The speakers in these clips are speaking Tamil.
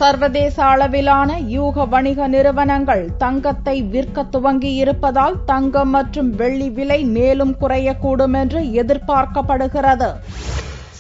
சர்வதேச அளவிலான யூக வணிக நிறுவனங்கள் தங்கத்தை விற்க துவங்கியிருப்பதால் தங்கம் மற்றும் வெள்ளி விலை மேலும் குறையக்கூடும் என்று எதிர்பார்க்கப்படுகிறது.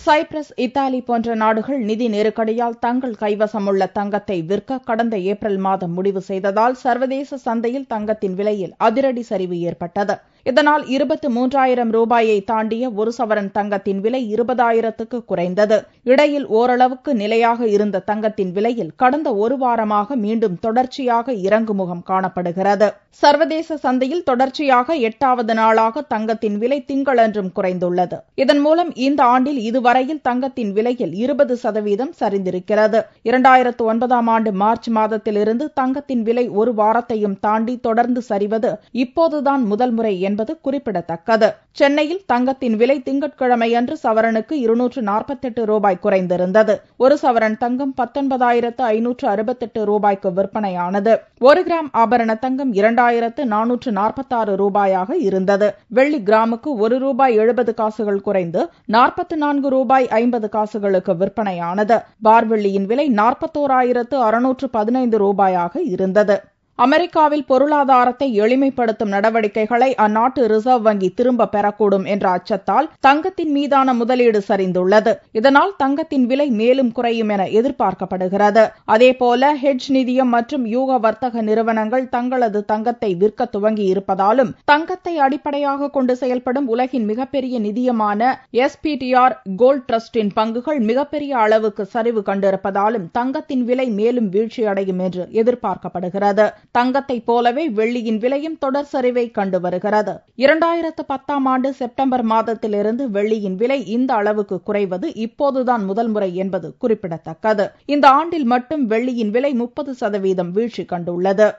சைப்ரஸ், இத்தாலி போன்ற நாடுகள் நிதி நெருக்கடியால் தங்கள் கைவசமுள்ள தங்கத்தை விற்க கடந்த ஏப்ரல் மாதம் முடிவு செய்ததால் சர்வதேச சந்தையில் தங்கத்தின் விலையில் அதிரடி சரிவு ஏற்பட்டது. இதனால் 23,000 ரூபாயை தாண்டிய ஒரு சவரன் தங்கத்தின் விலை 20,000க்கு குறைந்தது. இடையில் ஓரளவுக்கு நிலையாக இருந்த தங்கத்தின் விலையில் கடந்த ஒரு வாரமாக மீண்டும் தொடர்ச்சியாக இறங்குமுகம் காணப்படுகிறது. சர்வதேச சந்தையில் தொடர்ச்சியாக 8வது நாளாக தங்கத்தின் விலை திங்களன்றும் குறைந்துள்ளது. இதன் மூலம் இந்த ஆண்டில் இதுவரையில் தங்கத்தின் விலையில் 20% சரிந்திருக்கிறது. 2009ஆம் ஆண்டு மார்ச் மாதத்திலிருந்து தங்கத்தின் விலை ஒரு வாரத்தையும் தாண்டி தொடர்ந்து சரிவது இப்போதுதான் முதல் முறை என்பது குறிப்பிடத்தக்கது. சென்னையில் தங்கத்தின் விலை திங்கட்கிழமையன்று சவரனுக்கு 248 ரூபாய் குறைந்திருந்தது. ஒரு சவரன் தங்கம் 19,568 ரூபாய்க்கு விற்பனையானது. 1 கிராம் ஆபரண தங்கம் 2,446 ரூபாயாக இருந்தது. வெள்ளி கிராமுக்கு 1 ரூபாய் 70 காசுகள் குறைந்து 44 ரூபாய் 50 காசுகளுக்கு விற்பனையானது. பார் வெள்ளியின் விலை 41,615 ரூபாயாக இருந்தது. அமெரிக்காவில் பொருளாதாரத்தை எளிமைப்படுத்தும் நடவடிக்கைகளை அந்நாட்டு ரிசர்வ் வங்கி திரும்ப பெறக்கூடும் என்ற அச்சத்தால் தங்கத்தின் மீதான முதலீடு சரிந்துள்ளது. இதனால் தங்கத்தின் விலை மேலும் குறையும் என எதிர்பார்க்கப்படுகிறது. அதேபோல ஹெட்ஜ் நிதியம் மற்றும் யூக வர்த்தக நிறுவனங்கள் தங்களது தங்கத்தை விற்க துவங்கி இருப்பதாலும் தங்கத்தை அடிப்படையாக கொண்டு செயல்படும் உலகின் மிகப்பெரிய நிதியமான SPDR கோல்ட் டிரஸ்டின் பங்குகள் மிகப்பெரிய அளவுக்கு சரிவு கண்டிருப்பதாலும் தங்கத்தின் விலை மேலும் வீழ்ச்சியடையும் என்று எதிர்பார்க்கப்படுகிறது. தங்கத்தை போலவே வெள்ளியின் விலையும் தொடர் சரிவை கண்டு வருகிறது. 2010ஆம் ஆண்டு செப்டம்பர் மாதத்திலிருந்து வெள்ளியின் விலை இந்த அளவுக்கு குறைவது இப்போதுதான் முதல் முறை என்பது குறிப்பிடத்தக்கது. இந்த ஆண்டில் மட்டும் வெள்ளியின் விலை 30% வீழ்ச்சி கண்டுள்ளது.